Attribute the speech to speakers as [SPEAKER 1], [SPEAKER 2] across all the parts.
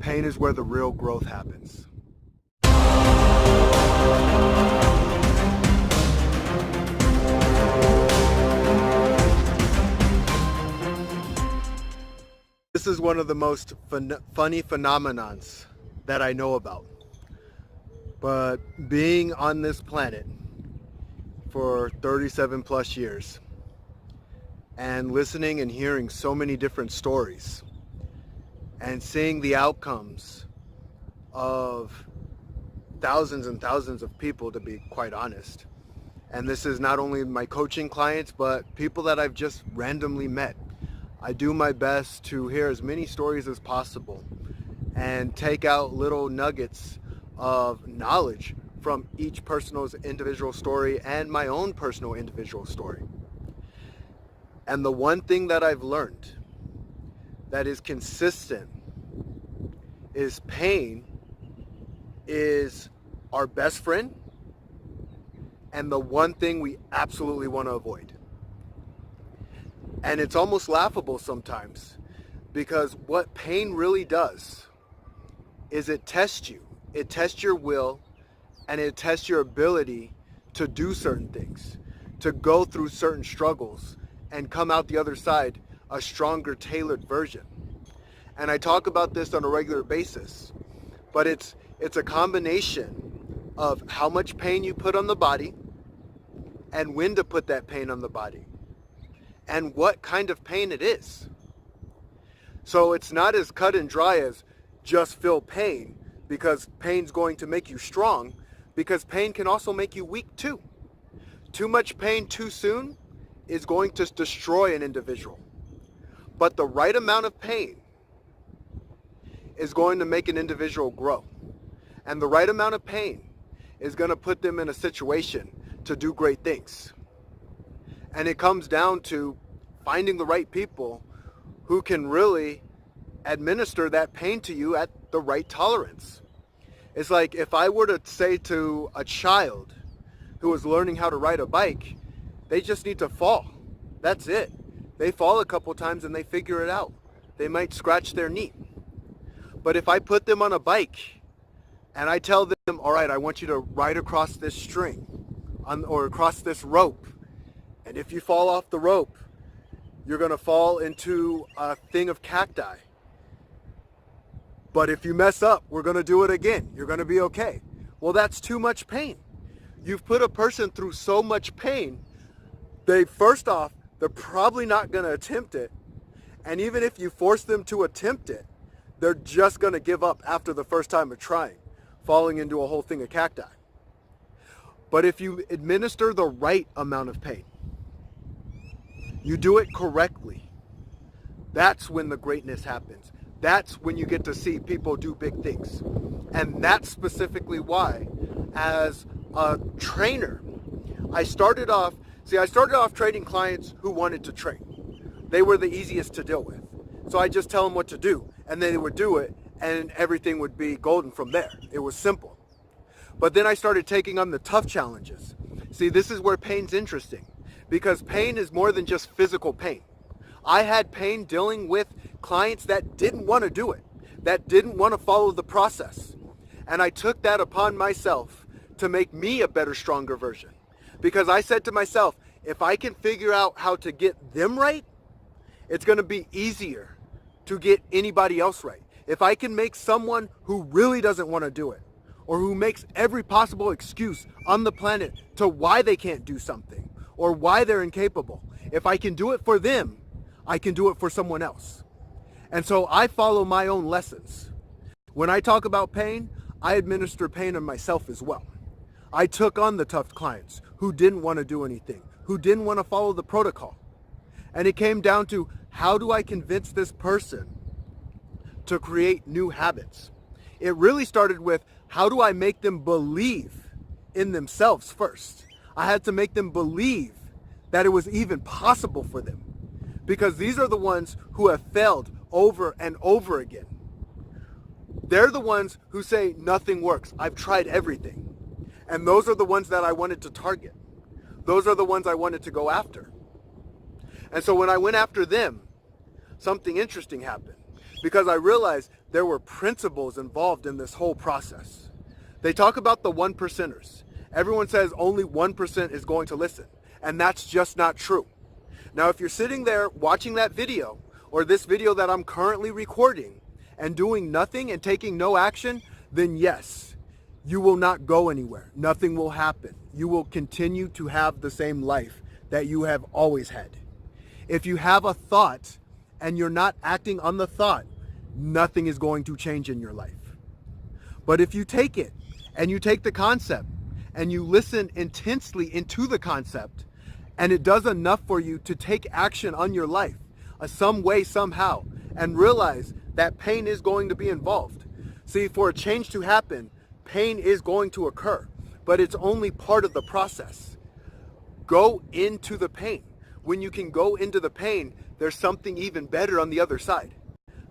[SPEAKER 1] pain is where the real growth happens. This is one of the most funny phenomenons that I know about. But being on this planet for 37 plus years and listening and hearing so many different stories and seeing the outcomes of thousands and thousands of people, to be quite honest. And this is not only my coaching clients, but people that I've just randomly met. I do my best to hear as many stories as possible and take out little nuggets of knowledge from each person's individual story and my own personal individual story. And the one thing that I've learned that is consistent is pain is our best friend and the one thing we absolutely want to avoid. And it's almost laughable sometimes, because what pain really does is it tests you. It tests your will, and it tests your ability to do certain things, to go through certain struggles and come out the other side a stronger, tailored version. And I talk about this on a regular basis, but it's a combination of how much pain you put on the body and when to put that pain on the body, and what kind of pain it is. So it's not as cut and dry as just feel pain, because pain's going to make you strong, because pain can also make you weak too. Too much pain too soon is going to destroy an individual. But the right amount of pain is going to make an individual grow. And the right amount of pain is going to put them in a situation to do great things. And it comes down to finding the right people who can really administer that pain to you at the right tolerance. It's like if I were to say to a child who is learning how to ride a bike, they just need to fall. That's it. They fall a couple times and they figure it out. They might scratch their knee. But if I put them on a bike and I tell them, all right, I want you to ride across this string or across this rope, and if you fall off the rope, you're going to fall into a thing of cacti. But if you mess up, we're going to do it again. You're going to be okay. Well, that's too much pain. You've put a person through so much pain. First off, they're probably not going to attempt it. And even if you force them to attempt it, they're just going to give up after the first time of trying, falling into a whole thing of cacti. But if you administer the right amount of pain, you do it correctly, that's when the greatness happens. That's when you get to see people do big things. And that's specifically why, as a trainer, I started off training clients who wanted to train. They were the easiest to deal with. So I just tell them what to do, and they would do it, and everything would be golden from there. It was simple. But then I started taking on the tough challenges. See, this is where pain's interesting, because pain is more than just physical pain. I had pain dealing with clients that didn't want to do it, that didn't want to follow the process. And I took that upon myself to make me a better, stronger version. Because I said to myself, if I can figure out how to get them right, it's going to be easier to get anybody else right. If I can make someone who really doesn't want to do it, or who makes every possible excuse on the planet to why they can't do something, or why they're incapable, if I can do it for them, I can do it for someone else. And so I follow my own lessons. When I talk about pain, I administer pain on myself as well. I took on the tough clients who didn't want to do anything, who didn't want to follow the protocol. And it came down to, how do I convince this person to create new habits? It really started with, how do I make them believe in themselves first? I had to make them believe that it was even possible for them, because these are the ones who have failed over and over again. They're the ones who say nothing works. I've tried everything. And those are the ones that I wanted to target. Those are the ones I wanted to go after. And so when I went after them, something interesting happened, because I realized there were principles involved in this whole process. They talk about the 1%ers. Everyone says only 1% is going to listen, and that's just not true. Now, if you're sitting there watching that video, or this video that I'm currently recording, and doing nothing and taking no action, then yes, you will not go anywhere. Nothing will happen. You will continue to have the same life that you have always had. If you have a thought and you're not acting on the thought, nothing is going to change in your life. But if you take it and you take the concept and you listen intensely into the concept, and it does enough for you to take action on your life, some way, somehow, and realize that pain is going to be involved. See, for a change to happen, pain is going to occur, but it's only part of the process. Go into the pain. When you can go into the pain, there's something even better on the other side.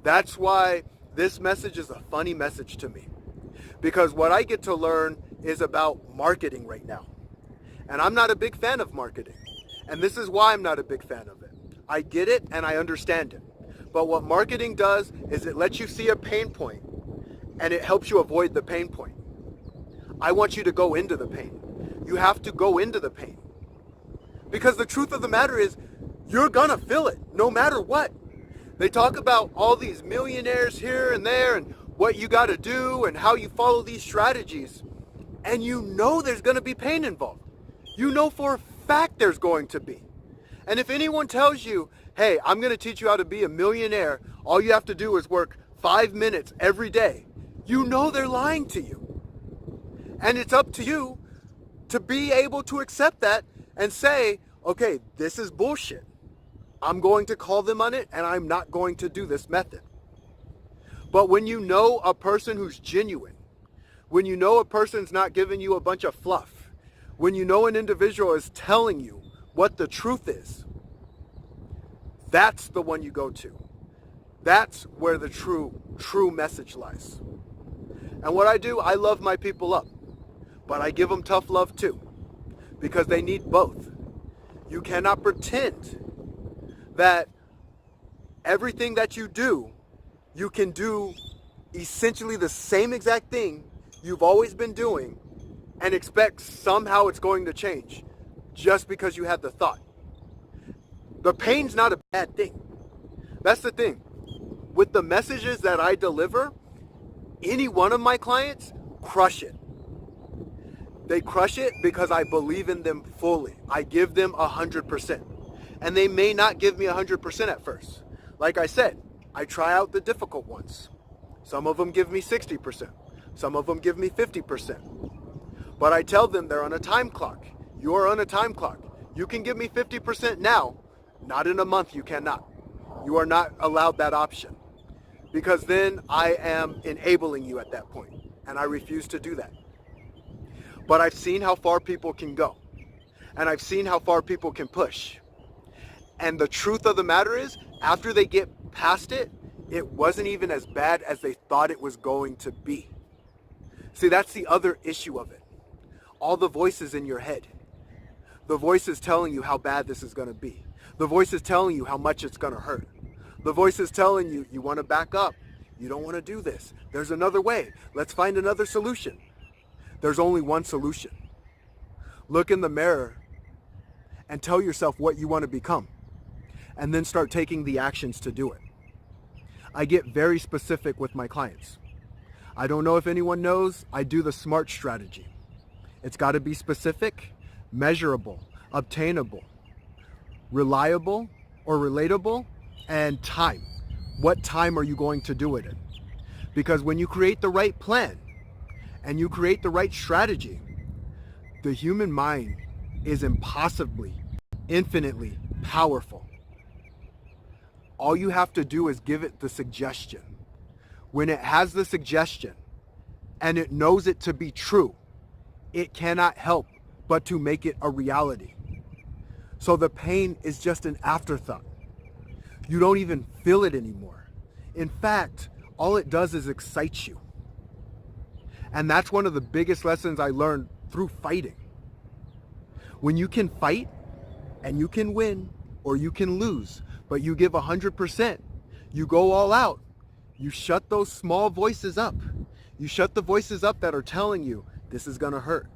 [SPEAKER 1] That's why this message is a funny message to me, because what I get to learn is about marketing right now. And I'm not a big fan of marketing. And this is why I'm not a big fan of it. I get it and I understand it. But what marketing does is it lets you see a pain point and it helps you avoid the pain point. I want you to go into the pain. You have to go into the pain. Because the truth of the matter is, you're gonna feel it no matter what. They talk about all these millionaires here and there and what you gotta do and how you follow these strategies. And you know there's gonna be pain involved. You know for a fact there's going to be. And if anyone tells you, hey, I'm gonna teach you how to be a millionaire, all you have to do is work 5 minutes every day, you know they're lying to you. And it's up to you to be able to accept that and say, okay, this is bullshit. I'm going to call them on it and I'm not going to do this method. But when you know a person who's genuine, when you know a person's not giving you a bunch of fluff, when you know an individual is telling you what the truth is, that's the one you go to. That's where the true message lies. And what I do, I love my people up, but I give them tough love too, because they need both. You cannot pretend that everything that you do, you can do essentially the same exact thing you've always been doing and expect somehow it's going to change just because you had the thought. The pain's not a bad thing. That's the thing. With the messages that I deliver, any one of my clients crush it. They crush it because I believe in them fully. I give them 100%. And they may not give me 100% at first. Like I said, I try out the difficult ones. Some of them give me 60%. Some of them give me 50%. But I tell them they're on a time clock. You are on a time clock. You can give me 50% now. Not in a month, you cannot. You are not allowed that option. Because then I am enabling you at that point. And I refuse to do that. But I've seen how far people can go. And I've seen how far people can push. And the truth of the matter is, after they get past it, it wasn't even as bad as they thought it was going to be. See, that's the other issue of it. All the voices in your head. The voices telling you how bad this is going to be. The voices telling you how much it's going to hurt. The voices telling you, you want to back up. You don't want to do this. There's another way. Let's find another solution. There's only one solution. Look in the mirror and tell yourself what you want to become. And then start taking the actions to do it. I get very specific with my clients. I don't know if anyone knows, I do the SMART strategy. It's got to be specific, measurable, obtainable, reliable or relatable, and time. What time are you going to do it in? Because when you create the right plan and you create the right strategy, the human mind is impossibly, infinitely powerful. All you have to do is give it the suggestion. When it has the suggestion and it knows it to be true, it cannot help but to make it a reality. So the pain is just an afterthought. You don't even feel it anymore. In fact, all it does is excite you. And that's one of the biggest lessons I learned through fighting. When you can fight and you can win or you can lose, but you give 100%, you go all out, You shut those small voices up. You shut the voices up that are telling you, this is going to hurt.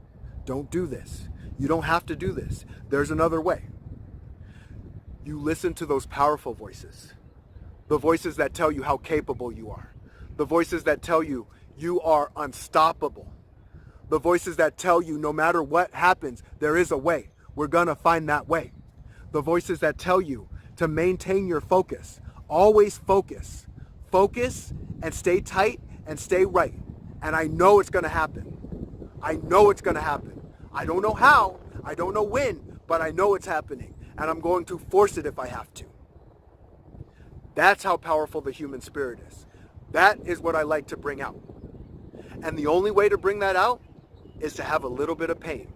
[SPEAKER 1] Don't do this. You don't have to do this. There's another way. You listen to those powerful voices. The voices that tell you how capable you are. The voices that tell you you are unstoppable. The voices that tell you no matter what happens, there is a way. We're going to find that way. The voices that tell you to maintain your focus. Always focus. Focus and stay tight and stay right. And I know it's going to happen. I know it's going to happen. I don't know how. I don't know when, but I know it's happening. And I'm going to force it if I have to. That's how powerful the human spirit is. That is what I like to bring out. And the only way to bring that out is to have a little bit of pain.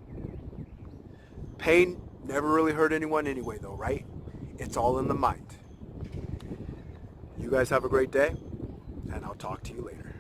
[SPEAKER 1] Pain never really hurt anyone anyway, though, right? It's all in the mind. You guys have a great day, and I'll talk to you later.